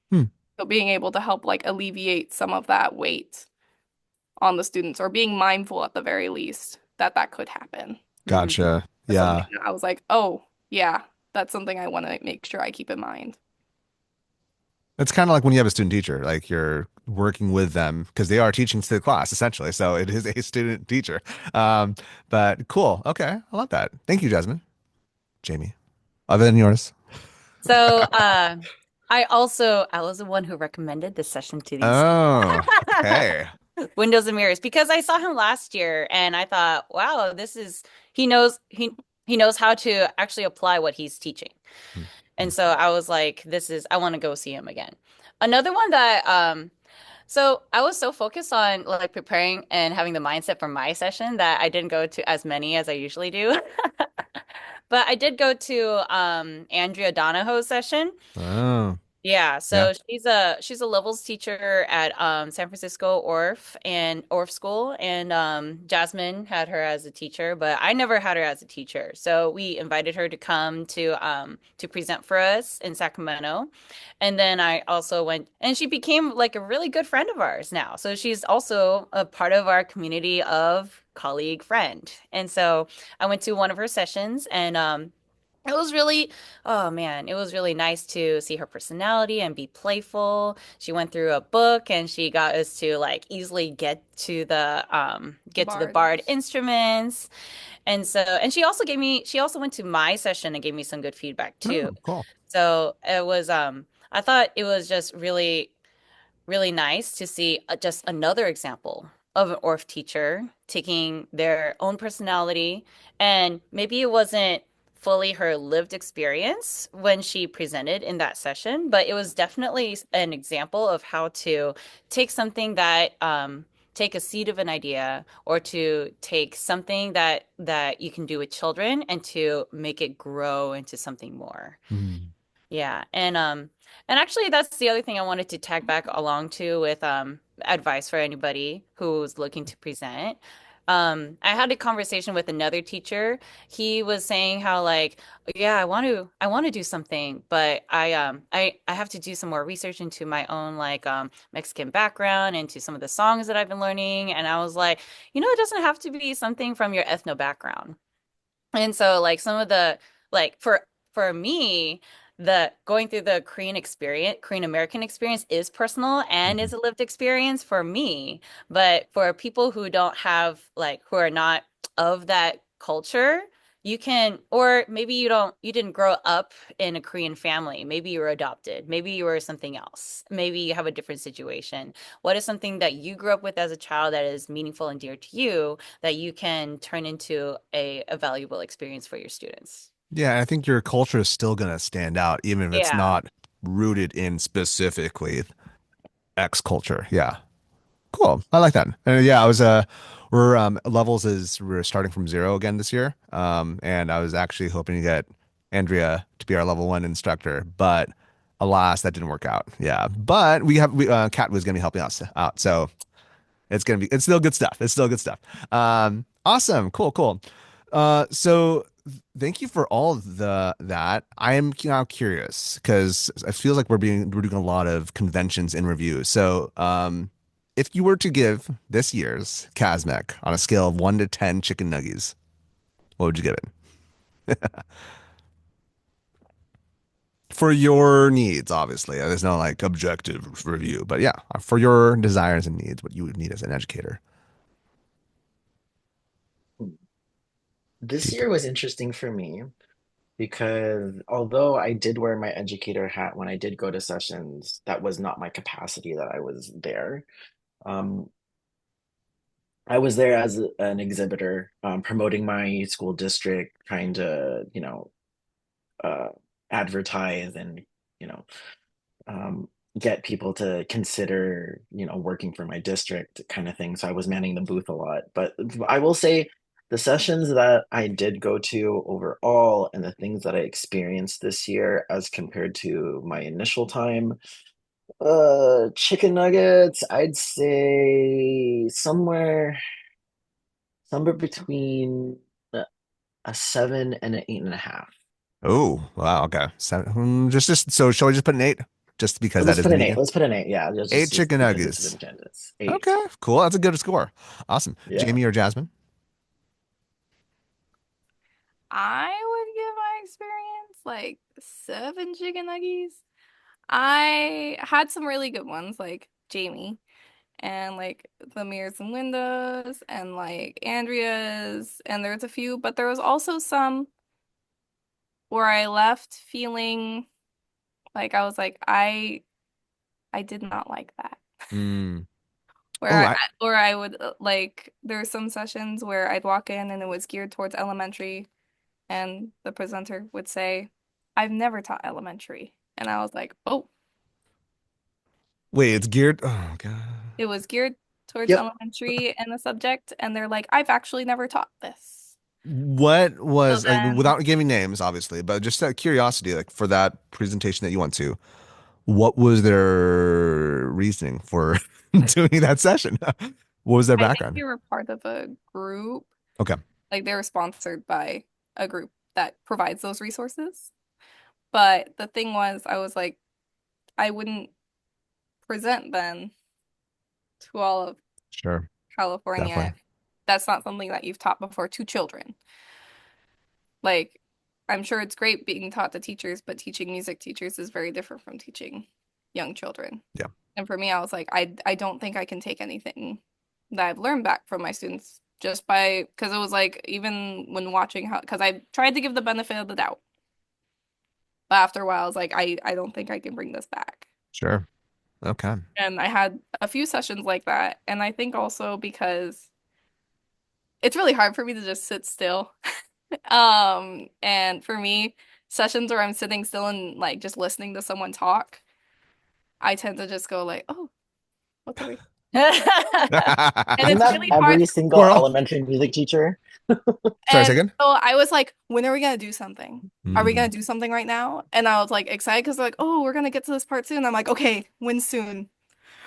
Hmm. So being able to help like alleviate some of that weight on the students or being mindful at the very least that that could happen Mhm. Gotcha. is something Yeah. that I was like, oh, yeah, that's something I want to make sure I keep in mind. It's kind of like when you have a student teacher, like you're working with them because they are teaching to the class essentially. So it is a student teacher. Um, but cool. Okay. I love that. Thank you, Jasmine. Jamie. Other than yours. So, I was the one who recommended this session to these Oh, okay. Windows and Mirrors because I saw him last year and I thought, wow, this is he knows he knows how to actually apply what he's teaching. And so I was like, I want to go see him again. Another one that so I was so focused on like preparing and having the mindset for my session that I didn't go to as many as I usually do. But I did go to Andrea Donahoe's session. Oh, Yeah, yeah. so she's a levels teacher at San Francisco Orff School, and Jasmine had her as a teacher, but I never had her as a teacher. So we invited her to come to present for us in Sacramento, and then I also went, and she became like a really good friend of ours now. So she's also a part of our community of colleague friend, and so I went to one of her sessions, and it was really, oh man, it was really nice to see her personality and be playful. She went through a book and she got us to like easily get to the barred Bards. instruments. And she also went to my session and gave me some good feedback too. Oh, cool. So it was I thought it was just really nice to see just another example of an ORF teacher taking their own personality, and maybe it wasn't fully her lived experience when she presented in that session, but it was definitely an example of how to take something that take a seed of an idea or to take something that you can do with children and to make it grow into something more. Mhm. Yeah, and actually that's the other thing I wanted to tag back along to with advice for anybody who's looking to present. I had a conversation with another teacher. He was saying how like, yeah, I want to do something, but I have to do some more research into my own like Mexican background, into some of the songs that I've been learning, and I was like, it doesn't have to be something from your ethno background. And so like some of the like for me, the going through the Korean American experience is personal and Mhm. is a lived experience for me. But for people who don't have like who are not of that culture, you can, or maybe you didn't grow up in a Korean family. Maybe you were adopted. Maybe you were something else. Maybe you have a different situation. What is something that you grew up with as a child that is meaningful and dear to you that you can turn into a valuable experience for your students? Yeah, I think your culture is still gonna stand out, even if it's Yeah. not rooted in specifically X culture. Yeah. Cool. I like that. And yeah, I was we're levels is we're starting from zero again this year. And I was actually hoping to get Andrea to be our level one instructor, but alas, that didn't work out. Yeah. But Kat was gonna be helping us out. So it's still good stuff. It's still good stuff. Awesome. Cool, cool. So thank you for all of that. I am now curious because it feels like we're doing a lot of conventions in review. So if you were to give this year's CASMEC on a scale of 1 to 10 chicken nuggies, what would you give it? For your needs, obviously. There's no like objective review, but yeah, for your desires and needs, what you would need as an educator. This year was interesting for me because although I did wear my educator hat when I did go to sessions, that was not my capacity that I was there. Um, I was there as an exhibitor, promoting my school district, trying to, uh, advertise and, you know, um, get people to consider, working for my district kind of thing. So I was manning the booth a lot. But I will say the sessions that I did go to overall and the things that I experienced this year as compared to my initial time Chicken nuggets, I'd say somewhere between a 7 and an 8.5. Oh, wow. Okay. Just so shall we just put an eight? Just because that Let's is put an vegan. 8. Let's put an 8. Yeah, Eight just chicken because it's nuggets. vegan. It's 8. Okay, cool. That's a good score. Awesome. Yeah. Jamie or Jasmine? I would give my experience like 7 chicken nuggets. I had some really good ones, like Jamie, and like the Mirrors and Windows, and like Andrea's, and there was a few, but there was also some where I left feeling like I was like, I did not like that. Mm. Oh, Where or I would like there were some sessions where I'd walk in and it was geared towards elementary, and the presenter would say, I've never taught elementary. And I was like, oh, wait, it's geared. Oh, God. it was geared towards Yep. elementary and the subject, and they're like, I've actually never taught this. What So was, like, then without giving names, obviously, but just out of curiosity, like for that presentation that you went to, what was their reasoning for doing that session? What was their I think background? we were part of a group, Okay, like they were sponsored by a group that provides those resources. But the thing was, I was like, I wouldn't present then to all of sure, California. definitely. That's not something that you've taught before to children. Like, I'm sure it's great being taught to teachers, but teaching music teachers is very different from teaching young children. Yeah, And for me, I was like, I don't think I can take anything that I've learned back from my students just by because it was like even when watching how because I tried to give the benefit of the doubt, but after a while, I was like, I don't think I can bring this back. sure. Okay. And I had a few sessions like that, and I think also because it's really hard for me to just sit still. And for me, sessions where I'm sitting still and like just listening to someone talk, I tend to just go like, oh, what do we? And Isn't it's that really hard. every single Squirrel. elementary music teacher? Sorry, And second. so I was like, when are we gonna do something? Are we Mm, gonna do something right now? And I was like excited because they're like, oh, we're gonna get to this part soon. I'm like, okay, when soon?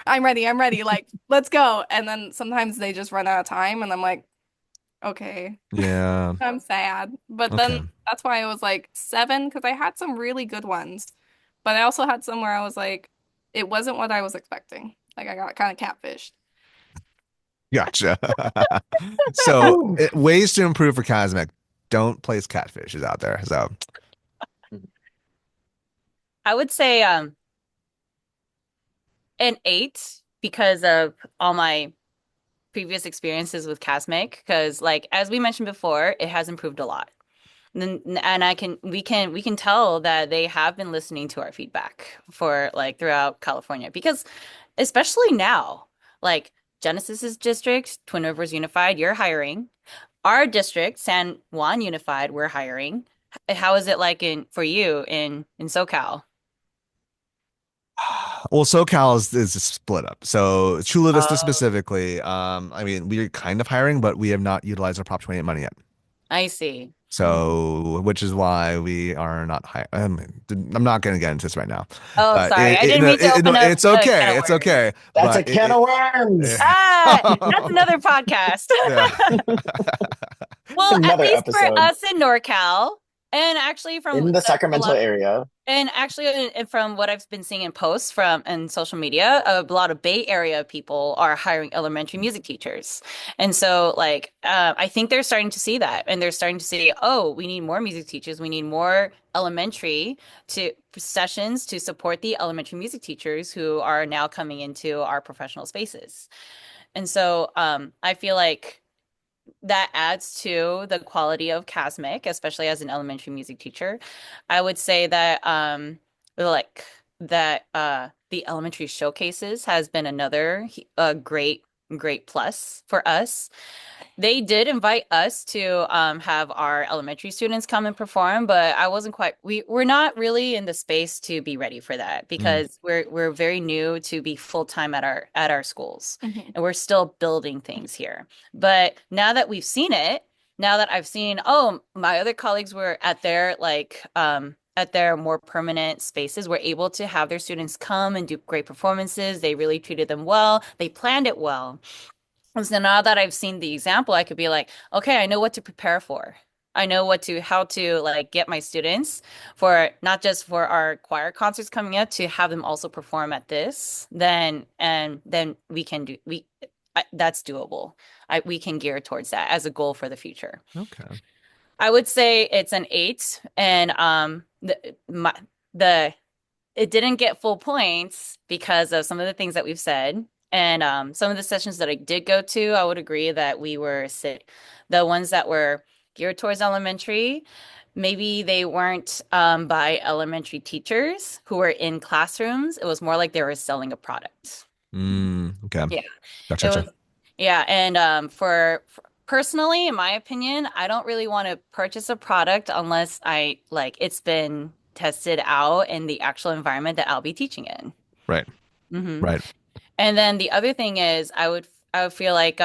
I'm ready. I'm ready. Like, let's go. And then sometimes they just run out of time, and I'm like, okay. yeah. I'm sad. But then Okay. that's why I was like 7 because I had some really good ones. But I also had some where I was like, it wasn't what I was expecting. Like I got kind of catfished. Gotcha. So, ways to improve for CASMEC. Don't place catfishes out there. So, I would say an 8 because of all my previous experiences with CASMEC because like as we mentioned before, it has improved a lot. And we can tell that they have been listening to our feedback for like throughout California because especially now, like Genesis's district, Twin Rivers Unified, you're hiring. Our district, San Juan Unified, we're hiring. How is it like in for you in SoCal? well, SoCal is split up. So, Chula Vista Oh, specifically, I mean, we're kind of hiring, but we have not utilized our Prop 28 money yet. I see. So, which is why we are not high. I'm not going to get into this right now, Oh, but sorry. I didn't mean to no, open up it's a can okay. of It's worms. okay. That's a But can of worms. That's another podcast. yeah. Well, at Another least for episode us in NorCal, and actually from in the a Sacramento lot, area. and actually from what I've been seeing in posts from and social media, a lot of Bay Area people are hiring elementary music teachers, and so like I think they're starting to see that, and they're starting to see, oh, we need more music teachers, we need more elementary to sessions to support the elementary music teachers who are now coming into our professional spaces, and so I feel like that adds to the quality of CASMEC, especially as an elementary music teacher. I would say that like that the elementary showcases has been another great plus for us. They did invite us to have our elementary students come and perform, but I wasn't quite we're not really in the space to be ready for that Mm, because we're very new to be full-time at our schools Mhm. and we're still building things here. But now that we've seen it, now that I've seen, oh, my other colleagues were at their like at their more permanent spaces were able to have their students come and do great performances. They really treated them well. They planned it well. And so now that I've seen the example, I could be like, okay, I know what to prepare for. I know how to like get my students for not just for our choir concerts coming up to have them also perform at this. Then we can do that's doable. We can gear towards that as a goal for the future. Okay. I would say it's an 8, and the it didn't get full points because of some of the things that we've said. And some of the sessions that I did go to, I would agree that the ones that were geared towards elementary, maybe they weren't by elementary teachers who were in classrooms. It was more like they were selling a product. Okay. Yeah, Gotcha. it Gotcha. was. Yeah, and for personally, in my opinion, I don't really want to purchase a product unless I like it's been tested out in the actual environment that I'll be teaching in. Right. Hmm. Right. And then the other thing is I would feel like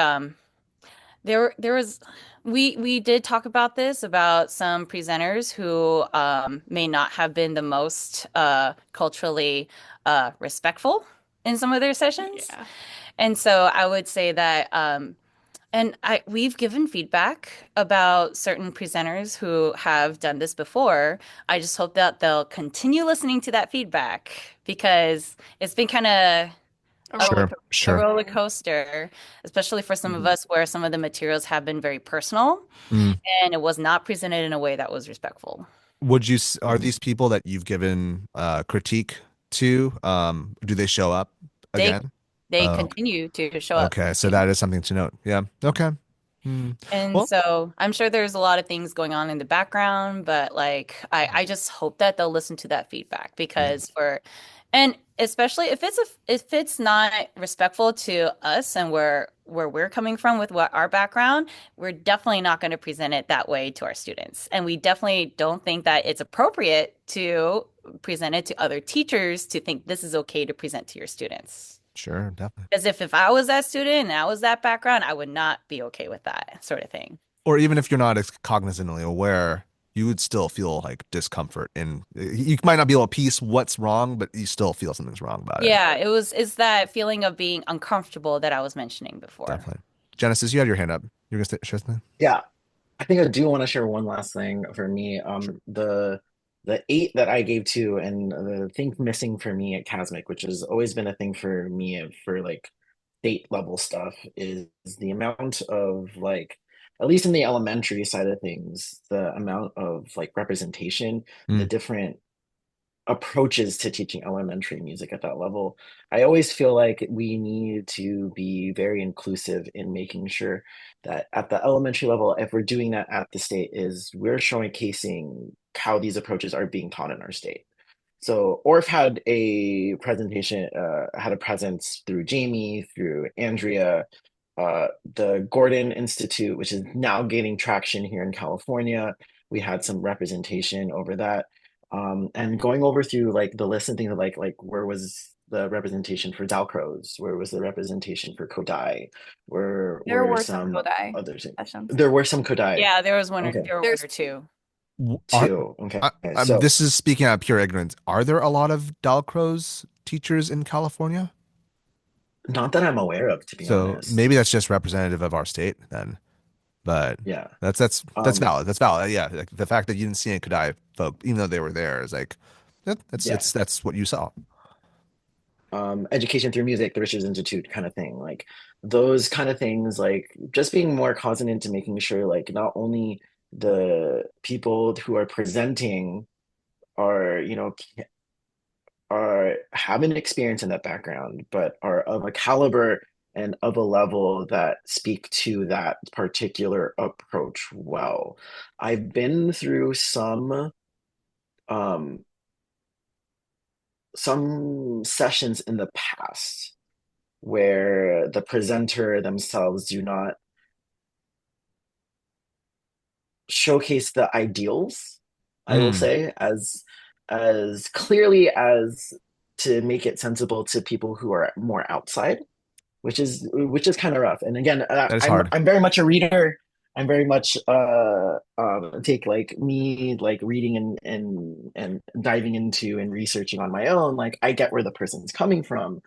there was we did talk about this about some presenters who may not have been the most culturally respectful in some of their sessions. Yeah. And so I would say that and we've given feedback about certain presenters who have done this before. I just hope that they'll continue listening to that feedback because it's been kind of A roller Sure. coaster. a Sure. roller coaster, especially for some of Mhm. us where some of the materials have been very personal Mm. and it was not presented in a way that was respectful. Are Mhm. these people that you've given critique to, do they show up They again? they Oh, continue to show up. okay. So that is something to note. Yeah. Okay. Hmm. And Well, so I'm sure there's a lot of things going on in the background, but like I just hope that they'll listen to that feedback yeah, because and especially if it's not respectful to us and where we're coming from with what our background, we're definitely not going to present it that way to our students. And we definitely don't think that it's appropriate to present it to other teachers to think this is okay to present to your students. sure, definitely. As if I was that student and I was that background, I would not be okay with that sort of thing. Or even if you're not as cognizantly aware, you would still feel like discomfort, and you might not be able to piece what's wrong, but you still feel something's wrong about it. Yeah, it's that feeling of being uncomfortable that I was mentioning before. Definitely. Genesis, you had your hand up. You're gonna share something? Yeah, I think I do want to share one last thing for me. Sure. The 8 that I gave to, and the thing missing for me at CASMEC, which has always been a thing for me for like state level stuff, is the amount of like, at least in the elementary side of things, the amount of like representation, the Mm, different approaches to teaching elementary music at that level. I always feel like we need to be very inclusive in making sure that at the elementary level, if we're doing that at the state, is we're showcasing how these approaches are being taught in our state. So Orff had a presentation, had a presence through Jamie, through Andrea, the Gordon Institute, which is now gaining traction here in California. We had some representation over that. And going over through like the list and things like where was the representation for Dalcroze? Where was the representation for Kodai? Where There were were some some Kodai others? sessions. There were some Kodai. Yeah, Okay, there were one There's or two. Are two. Okay, so this is speaking out of pure ignorance. Are there a lot of Dalcroze teachers in California? not that I'm aware of, to be So honest. maybe that's just representative of our state then. But Yeah. that's Um, valid. That's valid. Yeah, like the fact that you didn't see any Kodai folk, even though they were there, is like yeah. that's what you saw. Education through music, the Richards Institute kind of thing, like those kind of things, like just being more cognizant to making sure like not only the people who are presenting are, are have an experience in that background, but are of a caliber and of a level that speak to that particular approach well. I've been through um some sessions in the past where the presenter themselves do not showcase the ideals, I will Mm, say, as clearly as to make it sensible to people who are more outside, which is kind of rough. And again, that is I'm hard. I'm very much a reader. I'm very much take like me like reading and diving into and researching on my own. Like I get where the person's coming from,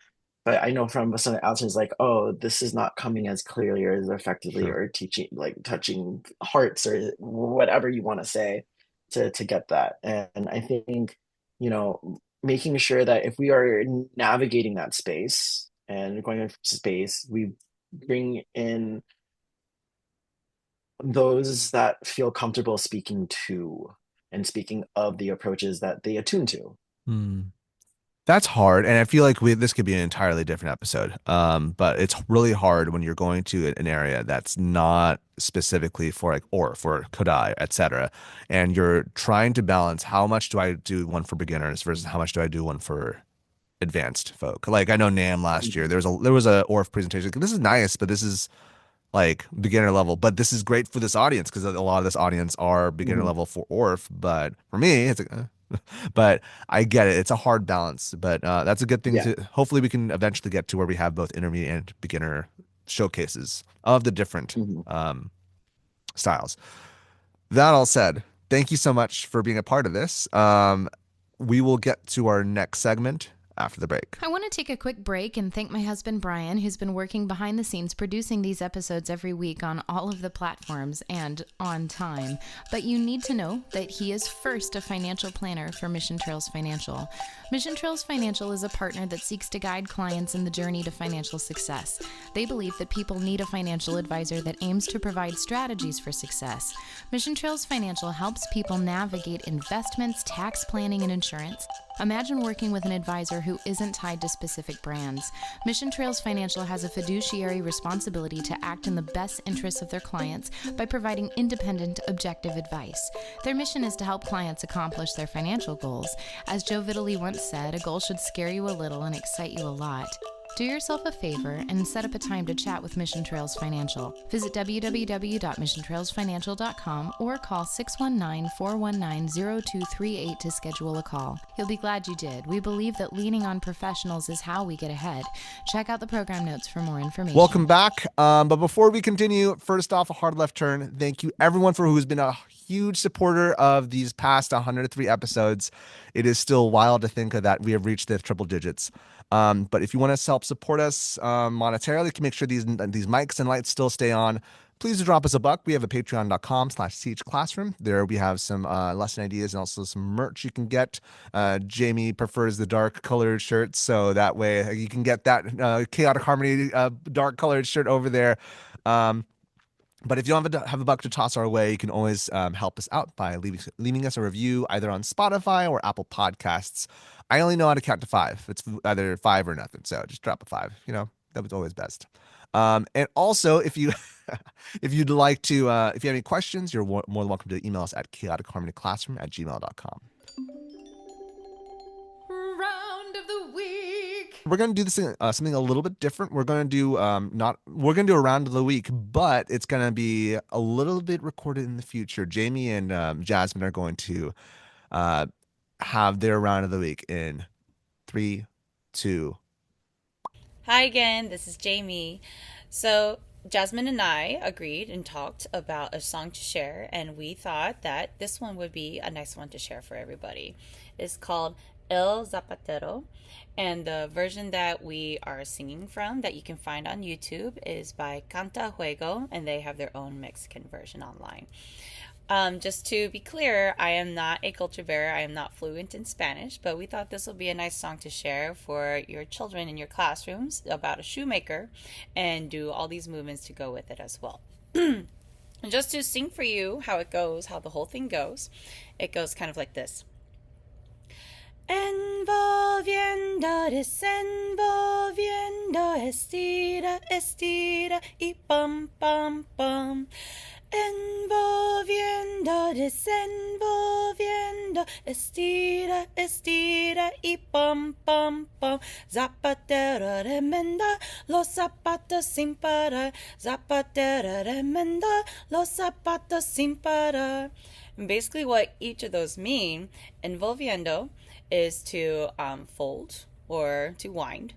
but I know from some outsiders like, oh, this is not coming as clearly or as effectively Sure. or teaching like touching hearts or whatever you want to say to get that. And I think, you know, making sure that if we are navigating that space and going into space, we bring in those that feel comfortable speaking to and speaking of the approaches that they attune to. Hmm. That's hard, and I feel like this could be an entirely different episode. But it's really hard when you're going to an area that's not specifically for like or for Kodai, etc. And you're trying to balance how much do I do one for beginners versus how much do I do one for advanced folk. Like I know NAM last year, Mhm. there was a ORF presentation. This is nice, but this is like beginner level. But this is great for this audience because a lot of this audience are beginner Mhm. level for ORF. But for me, it's like, but I get it. It's a hard balance, but that's a good thing Yeah. to. Hopefully, we can eventually get to where we have both intermediate and beginner showcases of the different Mhm. styles. That all said, thank you so much for being a part of this. We will get to our next segment after the break. I want to take a quick break and thank my husband Bryan, who's been working behind the scenes producing these episodes every week on all of the platforms and on time. But you need to know that he is first a financial planner for Mission Trails Financial. Mission Trails Financial is a partner that seeks to guide clients in the journey to financial success. They believe that people need a financial advisor that aims to provide strategies for success. Mission Trails Financial helps people navigate investments, tax planning, and insurance. Imagine working with an advisor who isn't tied to specific brands. Mission Trails Financial has a fiduciary responsibility to act in the best interests of their clients by providing independent, objective advice. Their mission is to help clients accomplish their financial goals. As Joe Vitale once said, a goal should scare you a little and excite you a lot. Do yourself a favor and set up a time to chat with Mission Trails Financial. Visit www.missiontrailsfinancial.com or call 619-419-0238 to schedule a call. You'll be glad you did. We believe that leaning on professionals is how we get ahead. Check out the program notes for more information. Welcome back. But before we continue, first off, a hard left turn. Thank you everyone for who's been a huge supporter of these past 103 episodes. It is still wild to think that we have reached the triple digits. But if you want to help support us monetarily to make sure these mics and lights still stay on, please do drop us a buck. We have a patreon.com/chclassroom. There we have some lesson ideas and also some merch you can get. Jamie prefers the dark colored shirts, so that way you can get that Chaotic Harmony dark colored shirt over there. But if you don't have a buck to toss our way, you can always help us out by leaving us a review either on Spotify or Apple Podcasts. I only know how to count to 5. It's either 5 or nothing. So just drop a 5. That was always best. And also, if you if you'd like to, if you have any questions, you're more than welcome to email us at chaoticharmonyclassroom@gmail.com. Round of the week. We're gonna do this something a little bit different. We're gonna do we're gonna do a round of the week, but it's gonna be a little bit recorded in the future. Jamie and Jasmine are going to have their round of the week in 3, 2. Hi again, this is Jamie. So, Jasmine and I agreed and talked about a song to share, and we thought that this one would be a nice one to share for everybody. It's called El Zapatero, and the version that we are singing from that you can find on YouTube is by Canta Juego, and they have their own Mexican version online. Just to be clear, I am not a culture bearer. I am not fluent in Spanish, but we thought this will be a nice song to share for your children in your classrooms about a shoemaker and do all these movements to go with it as well. And just to sing for you how it goes, how the whole thing goes, it goes kind of like this. Envolviendo, desenvolviendo, estira, estira, y pum, pum, pum. Envolviendo, desenvolviendo, estira, estira, y pum, pum, pum. Zapatero remenda, los zapatos sin parar. Zapatero remenda, los zapatos sin parar. And basically what each of those mean, envolviendo is to fold or to wind,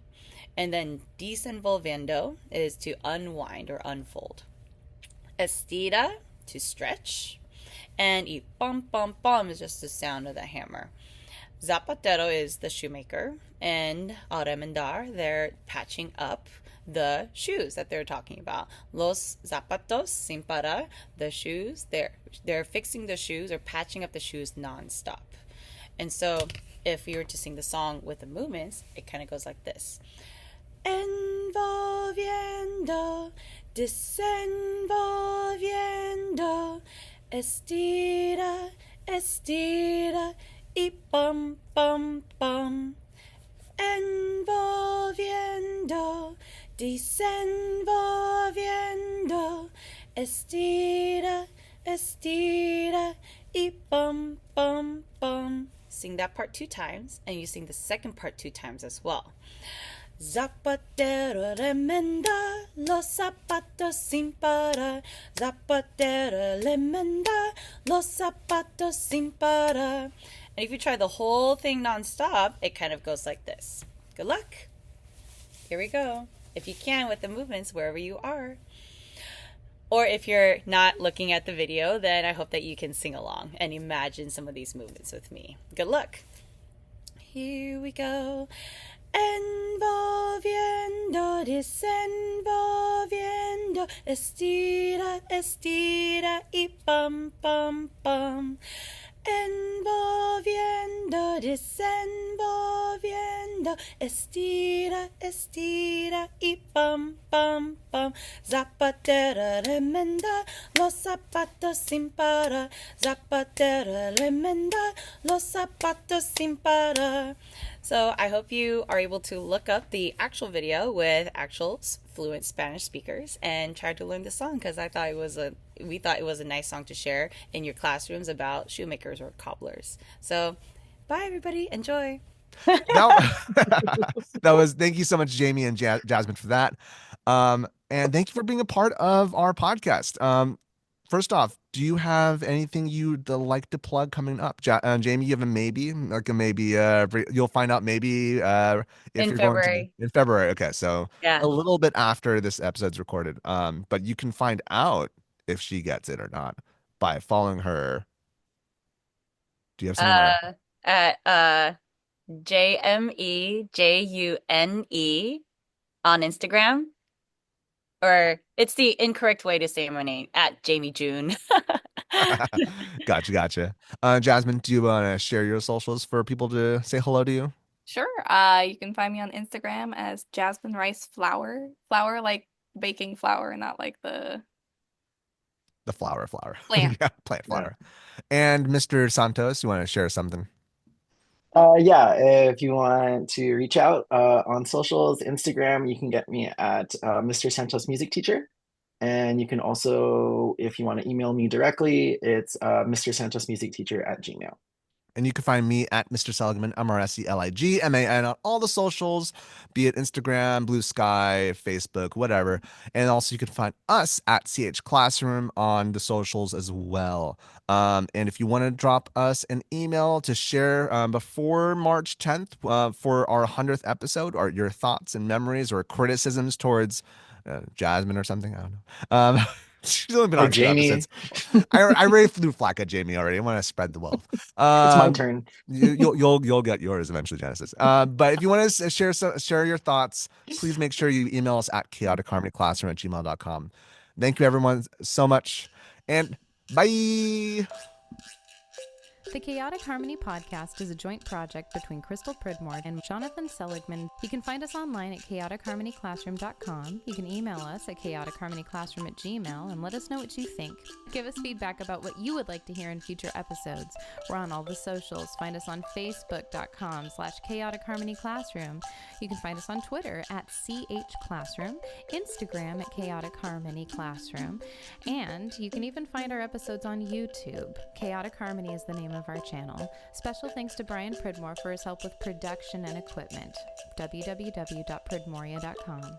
and then desenvolviendo is to unwind or unfold. Estira, to stretch. And y pum pum pum is just the sound of the hammer. Zapatero is the shoemaker, and arremendar, they're patching up the shoes that they're talking about. Los zapatos sin parar, the shoes, they're fixing the shoes or patching up the shoes nonstop. And so if we were to sing the song with the movements, it kind of goes like this. Envolviendo, desenvolviendo, estira, estira, y pum, pum, pum. Envolviendo, desenvolviendo, estira, estira, y pum, pum, pum. Sing that part 2 times, and you sing the second part 2 times as well. Zapatero remenda los zapatos sin parar. Zapatero remenda los zapatos sin parar. And if you try the whole thing nonstop, it kind of goes like this. Good luck. Here we go. If you can, with the movements wherever you are. Or if you're not looking at the video, then I hope that you can sing along and imagine some of these movements with me. Good luck. Here we go. Envolviendo, desenvolviendo, estira, estira, y pum, pum, pum. Envolviendo, desenvolviendo, estira, estira, y pum, pum, pum. Zapatera remenda, los zapatos sin parar. Zapatera remenda, los zapatos sin parar. So I hope you are able to look up the actual video with actual fluent Spanish speakers and try to learn the song, because we thought it was a nice song to share in your classrooms about shoemakers or cobblers. So bye everybody, enjoy. Thank you so much, Jamie and Jasmine, for that. And thank you for being a part of our podcast. First off, do you have anything you'd like to plug coming up? Jamie, you have a maybe? Like a maybe, you'll find out maybe if In you're February. In February. Okay, so Yeah. a little bit after this episode's recorded. But you can find out if she gets it or not by following her. Do you have something? At JMEJUNE on Instagram. Or it's the incorrect way to say my name, at Jamie June. Gotcha. Jasmine, do you want to share your socials for people to say hello to you? Sure. You can find me on Instagram as Jasmine Rice Flour. Flour like baking flour, not like the flower. plant. Yeah, plant flower. And Mr. Santos, you want to share something? Yeah, if you want to reach out on socials, Instagram, you can get me at Mr. Santos Music Teacher. And you can also, if you want to email me directly, it's Mr. Santos Music Teacher at Gmail. And you can find me at Mr. Seligman, MrSeligman, on all the socials, be it Instagram, Blue Sky, Facebook, whatever. And also you can find us at CH Classroom on the socials as well. And if you want to drop us an email to share before March 10th for our 100th episode, or your thoughts and memories or criticisms towards Jasmine or something, I don't know. She's only been on 2 Jamie. episodes. I already flew flack at Jamie already. I want to spread the wealth. It's my turn. You'll get yours eventually, Genesis. But if you want to share your thoughts, please make sure you email us at chaoticharmonyclassroom@gmail.com. Thank you, everyone, so much, and bye. The Chaotic Harmony podcast is a joint project between Crystal Pridmore and Jonathan Seligman. You can find us online at chaoticharmonyclassroom.com. You can email us at chaoticharmonyclassroom@gmail and let us know what you think. Give us feedback about what you would like to hear in future episodes. We're on all the socials. Find us on facebook.com/chaoticharmonyclassroom. You can find us on Twitter at CHClassroom, Instagram at Chaotic Harmony Classroom, and you can even find our episodes on YouTube. Chaotic Harmony is the name of our channel. Special thanks to Bryan Pridmore for his help with production and equipment. www.pridmoria.com.